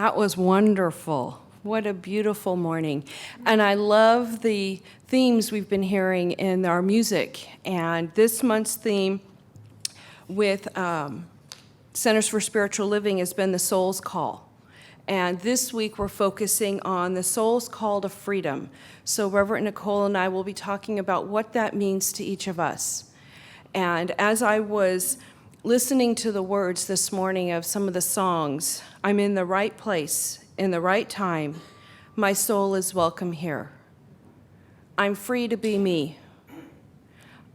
That was wonderful. What a beautiful morning. And I love the themes we've been hearing in our music. And this month's theme with Centers for Spiritual Living has been the soul's call. And this week we're focusing on the soul's call to freedom. So Reverend Nicole and I will be talking about what that means to each of us. And as I was listening to the words this morning of some of the songs, I'm in the right place, in the right time. My soul is welcome here. I'm free to be me.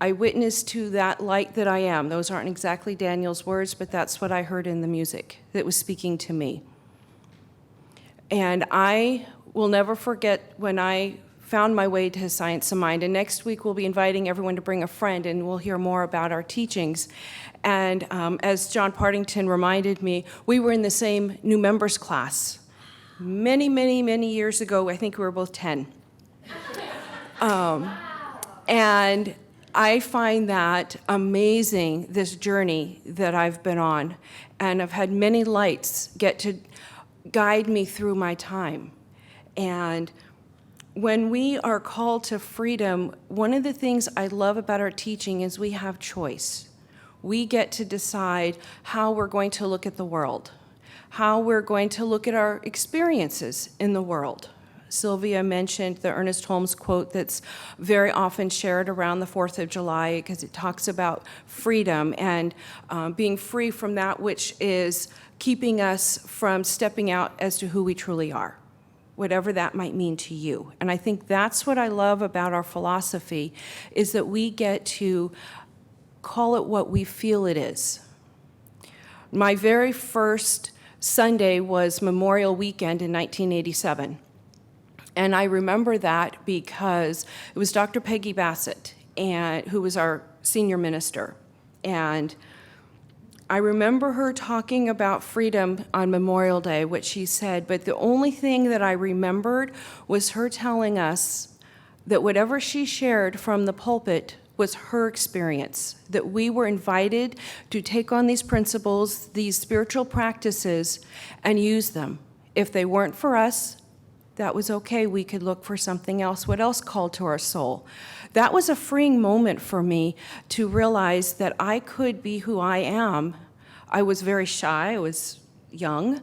I witness to that light that I am. Those aren't exactly Daniel's words, but that's what I heard in the music that was speaking to me. And I will never forget when I found my way to Science of Mind. And next week we'll be inviting everyone to bring a friend, and we'll hear more about our teachings. And as John Partington reminded me, we were in the same new members class many, many, many years ago. I think we were both 10. And I find that amazing, this journey that I've been on. And I've had many lights get to guide me through my time. And when we are called to freedom, one of the things I love about our teaching is we have choice. We get to decide how we're going to look at the world, how we're going to look at our experiences in the world. Sylvia mentioned the Ernest Holmes quote that's very often shared around the 4th of July because it talks about freedom and being free from that which is keeping us from stepping out as to who we truly are, whatever that might mean to you. And I think that's what I love about our philosophy, is that we get to call it what we feel it is. My very first Sunday was Memorial Weekend in 1987. And I remember that because it was Dr. Peggy Bassett, who was our senior minister. And I remember her talking about freedom on Memorial Day, what she said, but the only thing that I remembered was her telling us that whatever she shared from the pulpit was her experience, that we were invited to take on these principles, these spiritual practices, and use them. If they weren't for us, that was okay. We could look for something else. What else called to our soul? That was a freeing moment for me to realize that I could be who I am. I was very shy. I was young,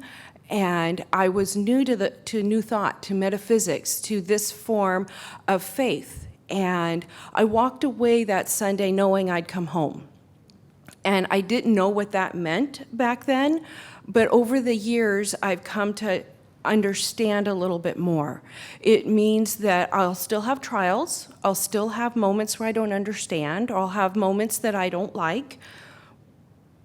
and I was new to new thought, to metaphysics, to this form of faith. And I walked away that Sunday knowing I'd come home. And I didn't know what that meant back then, but over the years, I've come to understand a little bit more. It means that I'll still have trials, I'll still have moments where I don't understand, or I'll have moments that I don't like,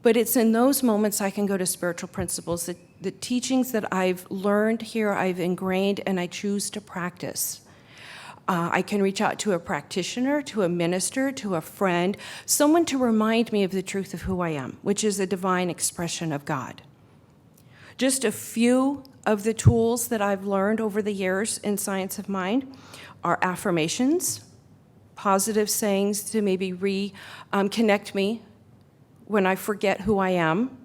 but it's in those moments I can go to spiritual principles, the teachings that I've learned here, I've ingrained, and I choose to practice. I can reach out to a practitioner, to a minister, to a friend, someone to remind me of the truth of who I am, which is a divine expression of God. Just a few of the tools that I've learned over the years in Science of Mind are affirmations, positive sayings to maybe reconnect me when I forget who I am,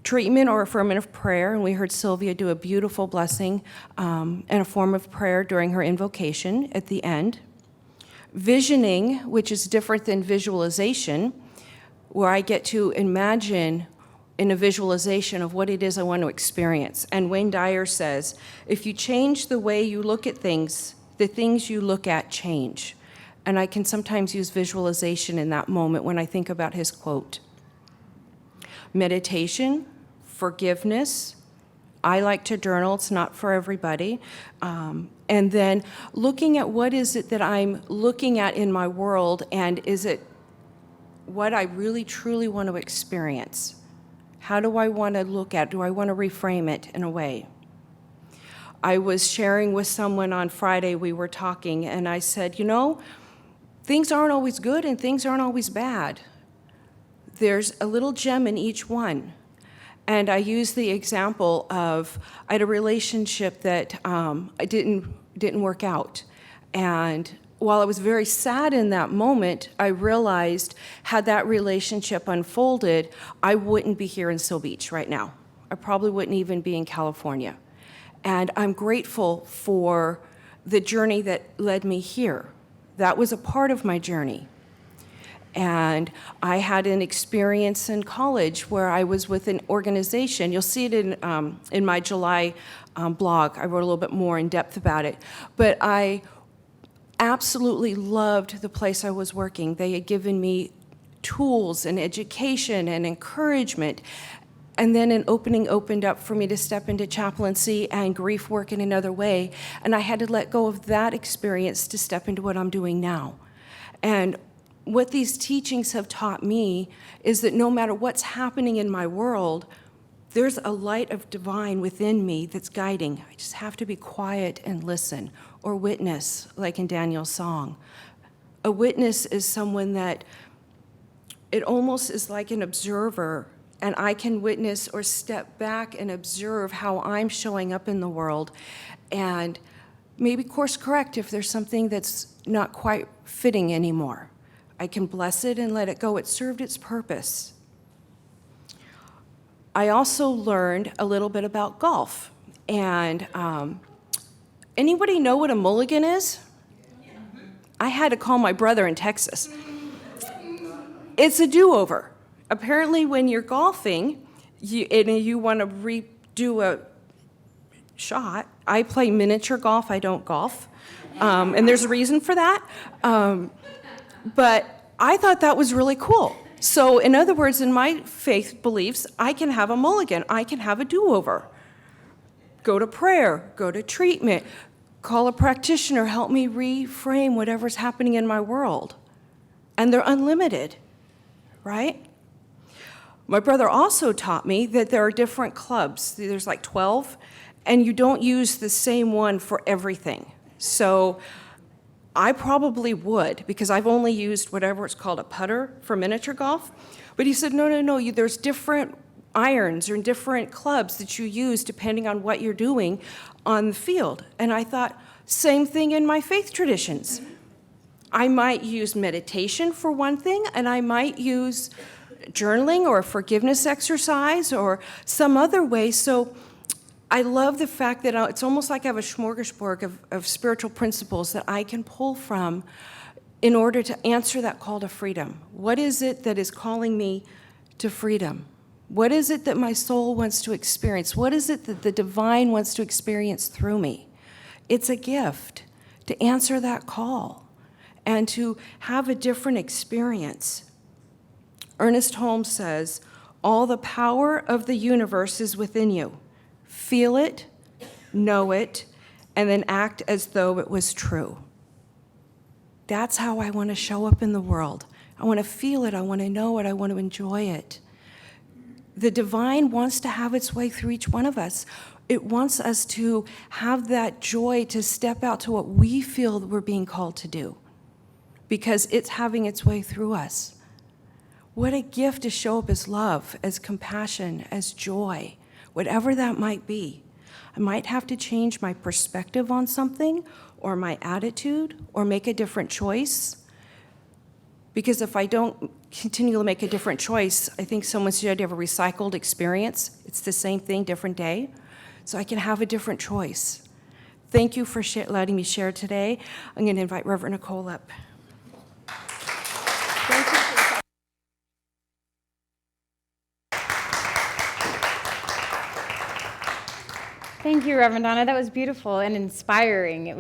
treatment or affirmative prayer, and we heard Sylvia do a beautiful blessing and a form of prayer during her invocation at the end. Visioning, which is different than visualization, where I get to imagine in a visualization of what it is I want to experience. And Wayne Dyer says, if you change the way you look at things, the things you look at change. And I can sometimes use visualization in that moment when I think about his quote. Meditation, forgiveness. I like to journal, it's not for everybody. And then looking at what is it that I'm looking at in my world, and is it what I really truly want to experience? How do I want to look at it? Do I want to reframe it in a way? I was sharing with someone on Friday, we were talking, and I said, things aren't always good and things aren't always bad. There's a little gem in each one. And I used the example of, I had a relationship that I didn't work out. And while I was very sad in that moment, I realized had that relationship unfolded, I wouldn't be here in Seal Beach right now. I probably wouldn't even be in California. And I'm grateful for the journey that led me here. That was a part of my journey. And I had an experience in college where I was with an organization. You'll see it in my July blog. I wrote a little bit more in depth about it. But I absolutely loved the place I was working. They had given me tools and education and encouragement. And then an opening opened up for me to step into chaplaincy and grief work in another way. And I had to let go of that experience to step into what I'm doing now. And what these teachings have taught me is that no matter what's happening in my world, there's a light of divine within me that's guiding. I just have to be quiet and listen, or witness, like in Daniel's song. A witness is someone that it almost is like an observer, and I can witness or step back and observe how I'm showing up in the world, and maybe course correct if there's something that's not quite fitting anymore. I can bless it and let it go. It served its purpose. I also learned a little bit about golf. And anybody know what a mulligan is? I had to call my brother in Texas. It's a do-over. Apparently, when you're golfing, you want to redo a shot. I play miniature golf. I don't golf. And there's a reason for that. But I thought that was really cool. So in other words, in my faith beliefs, I can have a mulligan. I can have a do-over. Go to prayer, go to treatment, call a practitioner, help me reframe whatever's happening in my world. And they're unlimited, right? My brother also taught me that there are different clubs. There's like 12, and you don't use the same one for everything. So I probably would, because I've only used whatever it's called a putter for miniature golf. But he said, no, there's different irons or different clubs that you use depending on what you're doing on the field. And I thought, same thing in my faith traditions. I might use meditation for one thing, and I might use journaling or a forgiveness exercise or some other way. So I love the fact that it's almost like I have a smorgasbord of spiritual principles that I can pull from in order to answer that call to freedom. What is it that is calling me to freedom? What is it that my soul wants to experience? What is it that the divine wants to experience through me? It's a gift to answer that call and to have a different experience. Ernest Holmes says, "All the power of the universe is within you. Feel it, know it, and then act as though it was true." That's how I want to show up in the world. I want to feel it, I want to know it, I want to enjoy it. The divine wants to have its way through each one of us. It wants us to have that joy to step out to what we feel that we're being called to do, because it's having its way through us. What a gift to show up as love, as compassion, as joy. Whatever that might be. I might have to change my perspective on something or my attitude or make a different choice. Because if I don't continually make a different choice, I think someone said you have a recycled experience. It's the same thing, different day. So I can have a different choice. Thank you for letting me share today. I'm going to invite Reverend Nicole up. Thank you. Thank you, Reverend Donna. That was beautiful and inspiring.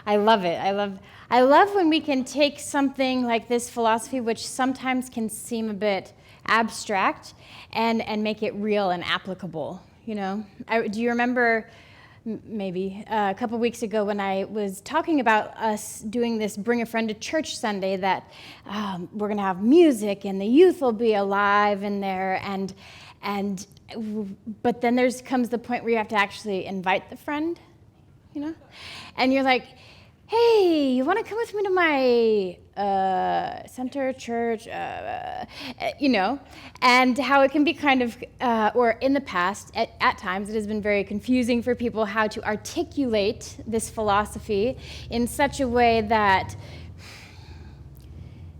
I love it. I love when we can take something like this philosophy, which sometimes can seem a bit abstract, and make it real and applicable. You know, do you remember maybe a couple weeks ago when I was talking about us doing this Bring a Friend to Church Sunday, that we're going to have music and the youth will be alive in there, but then comes the point where you have to actually invite the friend, you know? And you're like, hey, you want to come with me to my center church, you know? And how it can be kind of, or in the past, at times, it has been very confusing for people how to articulate this philosophy in such a way that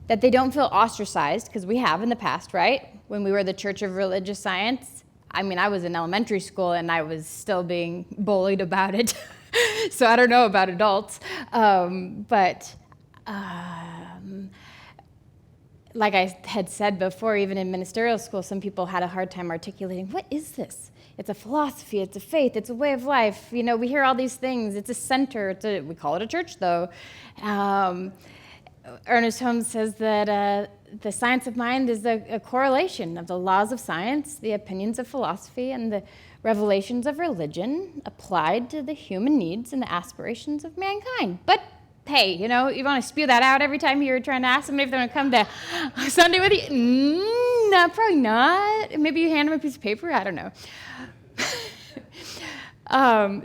they don't feel ostracized, because we have in the past, right? When we were the Church of Religious Science, I mean, I was in elementary school and I was still being bullied about it. So I don't know about adults. But like I had said before, even in ministerial school, some people had a hard time articulating, what is this? It's a philosophy, it's a faith, it's a way of life. You know, we hear all these things. It's a center. We call it a church, though. Ernest Holmes says that the science of mind is a correlation of the laws of science, the opinions of philosophy, and the revelations of religion applied to the human needs and the aspirations of mankind. But hey, you know, you want to spew that out every time you're trying to ask somebody if they're going to come to Sunday with you? No, probably not. Maybe you hand them a piece of paper. I don't know.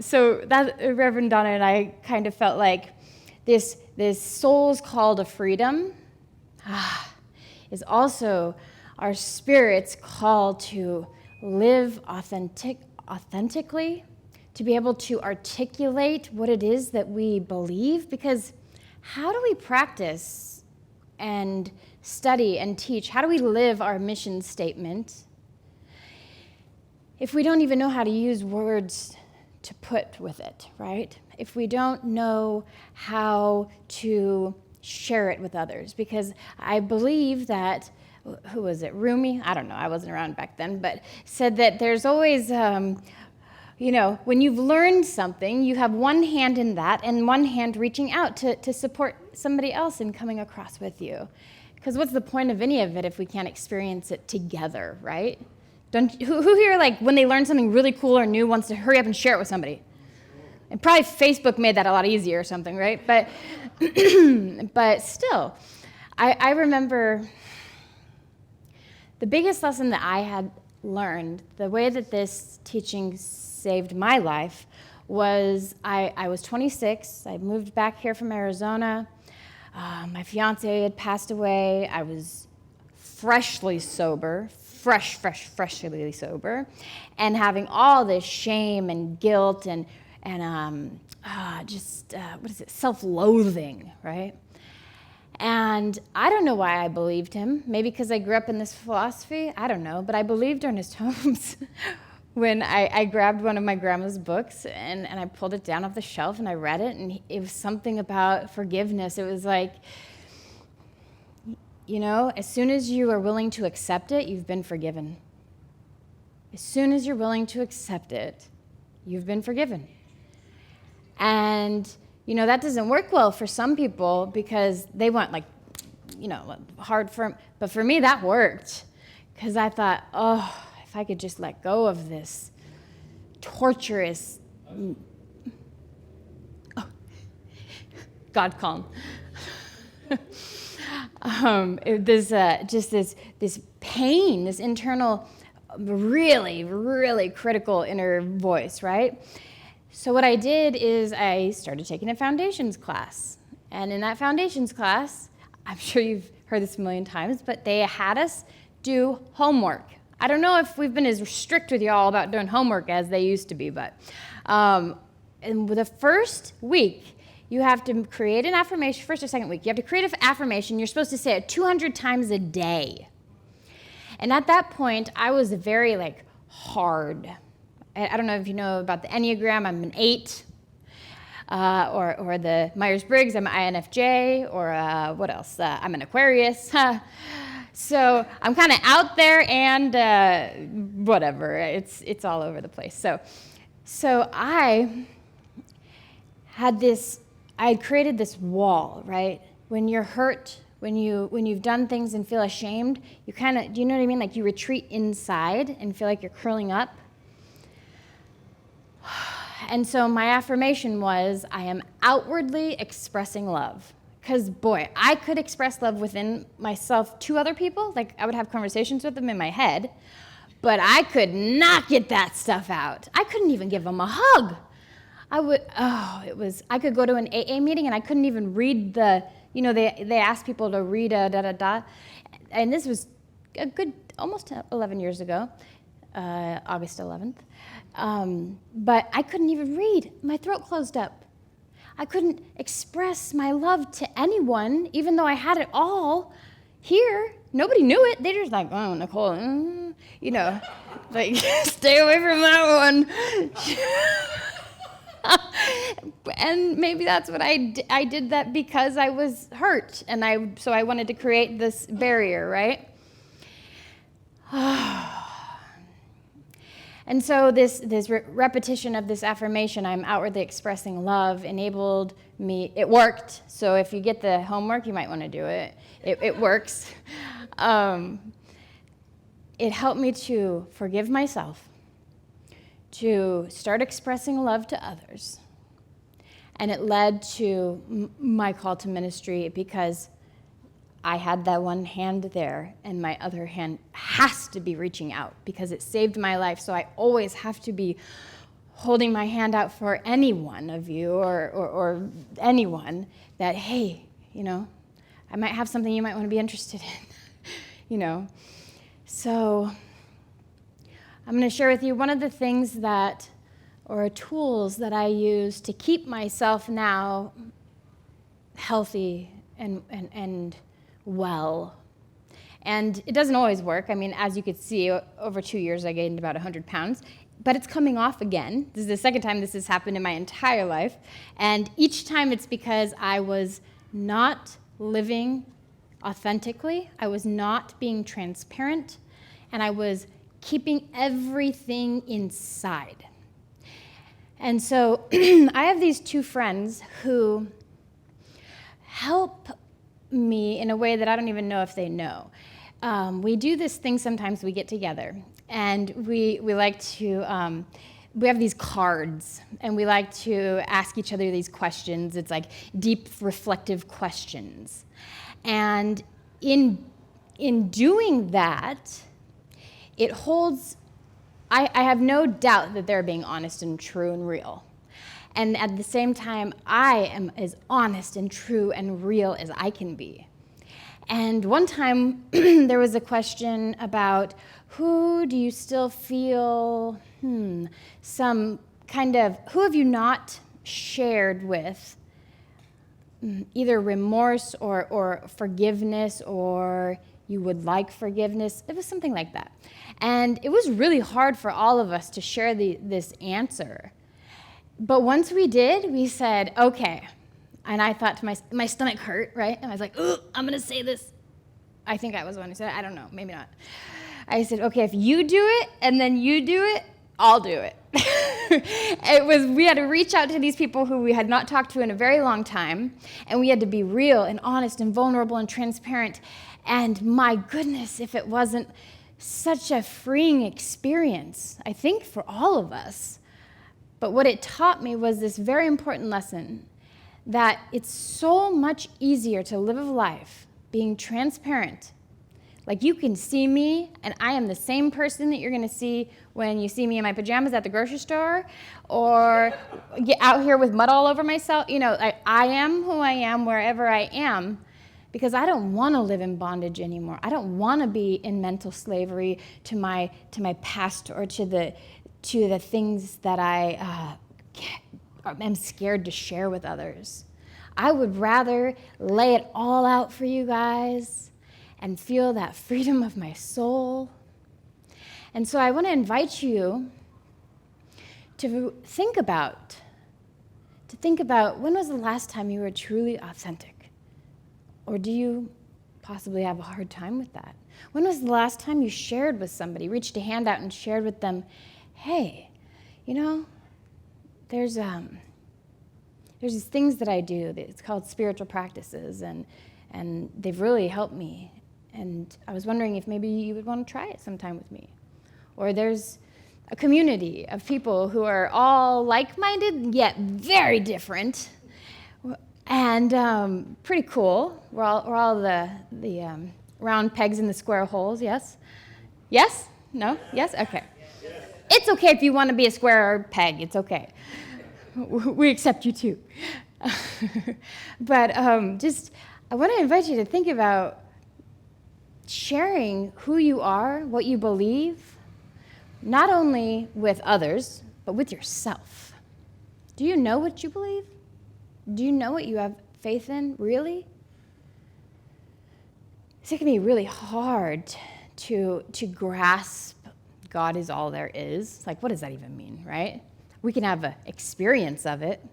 So that Reverend Donna and I kind of felt like this soul's call to freedom is also our spirit's call to live authentically, to be able to articulate what it is that we believe, because how do we practice and study and teach? How do we live our mission statement if we don't even know how to use words to put with it, right? If we don't know how to share it with others? Because I believe that, who was it, Rumi? I don't know, I wasn't around back then, but said that there's always, you know, when you've learned something, you have one hand in that and one hand reaching out to support somebody else in coming across with you. Because what's the point of any of it if we can't experience it together, right? Who here, like, when they learn something really cool or new, wants to hurry up and share it with somebody? And probably Facebook made that a lot easier or something, right? But but still, I remember the biggest lesson that I had learned, the way that this teaching saved my life, was I was 26. I moved back here from Arizona. My fiance had passed away. I was freshly sober, freshly sober, and having all this shame and guilt and self-loathing, right? And I don't know why I believed him. Maybe because I grew up in this philosophy. I don't know. But I believed Ernest Holmes when I grabbed one of my grandma's books and I pulled it down off the shelf and I read it. And it was something about forgiveness. It was like, you know, as soon as you are willing to accept it, you've been forgiven. As soon as you're willing to accept it, you've been forgiven. And you know, that doesn't work well for some people because they want, like, you know, hard firm. But for me, that worked because I thought, oh, if I could just let go of this torturous, God calm. This pain, this internal, really, really critical inner voice, right? So what I did is I started taking a foundations class. And in that foundations class, I'm sure you've heard this a million times, but they had us do homework. I don't know if we've been as strict with y'all about doing homework as they used to be, but in the first week, you have to create an affirmation, first or second week, you have to create an affirmation. You're supposed to say it 200 times a day. And at that point, I was very, like, hard. I don't know if you know about the Enneagram. I'm an 8, or the Myers-Briggs. I'm an INFJ, or what else? I'm an Aquarius. So I'm kind of out there, and whatever. It's all over the place. So I had this. I had created this wall, right? When you're hurt, when you've done things and feel ashamed, you kind of, do you know what I mean? Like you retreat inside and feel like you're curling up. And so my affirmation was, I am outwardly expressing love. Because, boy, I could express love within myself to other people. Like, I would have conversations with them in my head. But I could not get that stuff out. I couldn't even give them a hug. I could go to an AA meeting and I couldn't even read they asked people to read da-da-da. And this was a good, almost 11 years ago, August 11th. But I couldn't even read. My throat closed up. I couldn't express my love to anyone, even though I had it all. Here, nobody knew it. They're just like, oh, Nicole, like, stay away from that one. And maybe that's what I did that because I was hurt, and so I wanted to create this barrier, right? And so this repetition of this affirmation, I'm outwardly expressing love, enabled me. It worked. So if you get the homework, you might want to do it. It works. It helped me to forgive myself, to start expressing love to others. And it led to my call to ministry because I had that one hand there, and my other hand has to be reaching out because it saved my life. So I always have to be holding my hand out for any one of you or anyone that, hey, I might have something you might want to be interested in, So I'm going to share with you one of the things or tools that I use to keep myself now healthy and well. And it doesn't always work. I mean, as you could see, over 2 years, I gained about 100 pounds. But it's coming off again. This is the second time this has happened in my entire life. And each time it's because I was not living authentically. I was not being transparent. And I was keeping everything inside. And so I have these two friends who help me in a way that I don't even know if they know. We do this thing sometimes. We get together, and we like to, we have these cards, and we like to ask each other these questions. It's like deep, reflective questions. And in doing that, it holds, I have no doubt that they're being honest and true and real. And at the same time, I am as honest and true and real as I can be. And one time, there was a question about who do you still feel, some kind of, who have you not shared with either remorse or forgiveness, or you would like forgiveness? It was something like that. And it was really hard for all of us to share this answer. But once we did, we said, okay. And I thought to my stomach hurt, right? And I was like, ooh, I'm going to say this. I think I was the one who said it. I don't know, maybe not. I said, okay, if you do it and then you do it, I'll do it. We had to reach out to these people who we had not talked to in a very long time, and we had to be real and honest and vulnerable and transparent. And my goodness, if it wasn't such a freeing experience, I think, for all of us. But what it taught me was this very important lesson, that it's so much easier to live a life being transparent. Like, you can see me, and I am the same person that you're going to see when you see me in my pajamas at the grocery store, or get out here with mud all over myself. I am who I am wherever I am, because I don't want to live in bondage anymore. I don't want to be in mental slavery to my past or to the things that I am scared to share with others. I would rather lay it all out for you guys and feel that freedom of my soul. And so I want to invite you to think about when was the last time you were truly authentic? Or do you possibly have a hard time with that? When was the last time you shared with somebody, reached a hand out and shared with them, hey, there's these things that I do. It's called spiritual practices, and they've really helped me. And I was wondering if maybe you would want to try it sometime with me. Or there's a community of people who are all like-minded, yet very different, and pretty cool. We're all the round pegs in the square holes, yes? Yes? No? Yes? Okay. It's okay if you want to be a square peg. It's okay. We accept you too. But I want to invite you to think about sharing who you are, what you believe, not only with others, but with yourself. Do you know what you believe? Do you know what you have faith in, really? it can be really hard to grasp God is all there is. Like, what does that even mean, right? We can have an experience of it,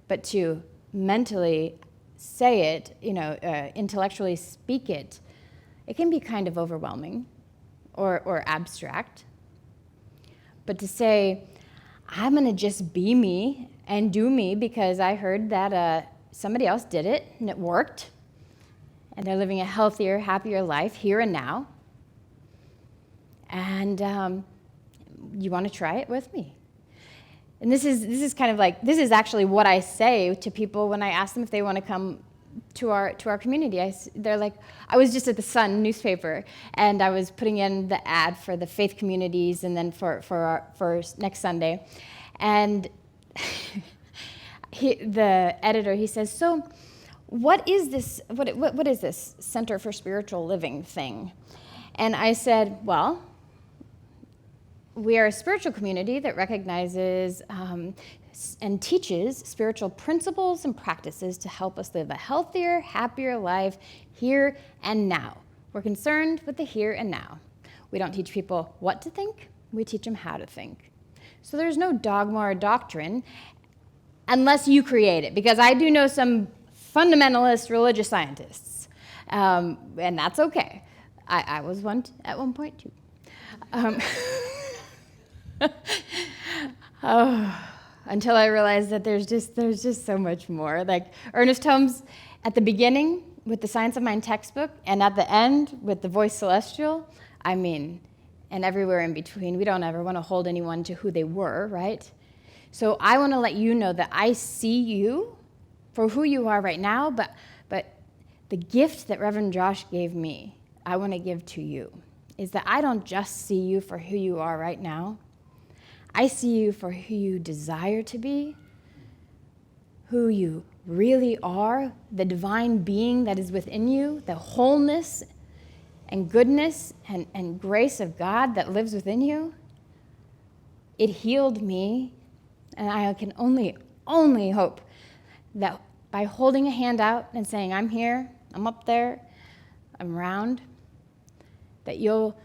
but to mentally say it, intellectually speak it, it can be kind of overwhelming or abstract. But to say, I'm going to just be me and do me because I heard that somebody else did it and it worked, and they're living a healthier, happier life here and now, and you want to try it with me. And this is kind of like, this is actually what I say to people when I ask them if they want to come to our community. They're like, I was just at the Sun newspaper, and I was putting in the ad for the faith communities, and then for next Sunday, and the editor, he says, so what is this? What is this Center for Spiritual Living thing? And I said, well, we are a spiritual community that recognizes and teaches spiritual principles and practices to help us live a healthier, happier life here and now. We're concerned with the here and now. We don't teach people what to think, we teach them how to think. So there's no dogma or doctrine unless you create it, because I do know some fundamentalist religious scientists, and that's okay. I was one at one point too. Until I realized that there's just so much more. Like Ernest Holmes at the beginning with the Science of Mind textbook, and at the end with the Voice Celestial, and everywhere in between. We don't ever want to hold anyone to who they were, right? So I want to let you know that I see you for who you are right now, but the gift that Reverend Josh gave me, I want to give to you, is that I don't just see you for who you are right now. I see you for who you desire to be, who you really are, the divine being that is within you, the wholeness and goodness and grace of God that lives within you. It healed me, and I can only hope that by holding a hand out and saying, I'm here, I'm up there, I'm around, that you'll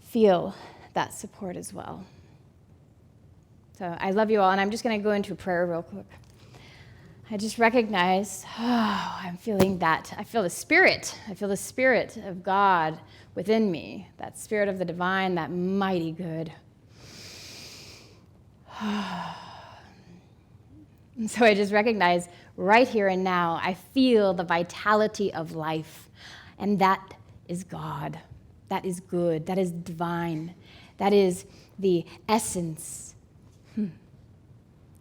feel that support as well. So I love you all, and I'm just going to go into prayer real quick. I just recognize, I'm feeling that. I feel the Spirit. I feel the Spirit of God within me, that Spirit of the divine, that mighty good. And so I just recognize right here and now, I feel the vitality of life, and that is God. That is good. That is divine. That is the essence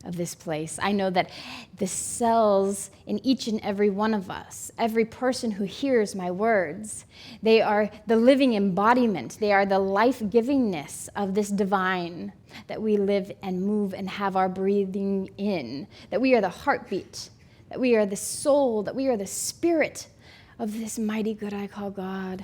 of this place. I know that the cells in each and every one of us, every person who hears my words, they are the living embodiment. They are the life-givingness of this divine that we live and move and have our breathing in, that we are the heartbeat, that we are the soul, that we are the spirit of this mighty good I call God.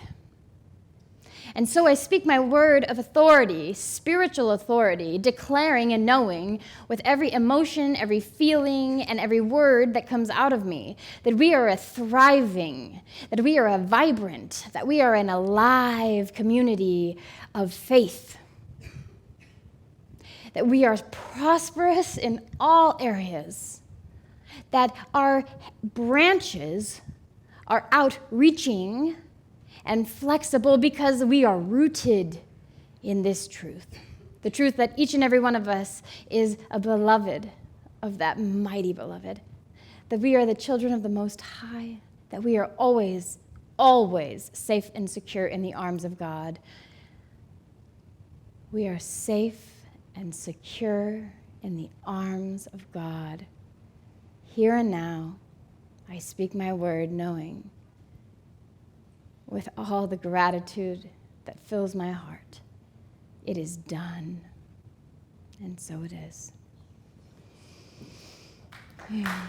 And so I speak my word of authority, spiritual authority, declaring and knowing with every emotion, every feeling, and every word that comes out of me that we are a thriving, that we are a vibrant, that we are an alive community of faith, that we are prosperous in all areas, that our branches are outreaching and flexible because we are rooted in this truth. The truth that each and every one of us is a beloved of that mighty beloved. That we are the children of the Most High. That we are always, always safe and secure in the arms of God. We are safe and secure in the arms of God. Here and now, I speak my word knowing with all the gratitude that fills my heart, it is done, and so it is. Yeah.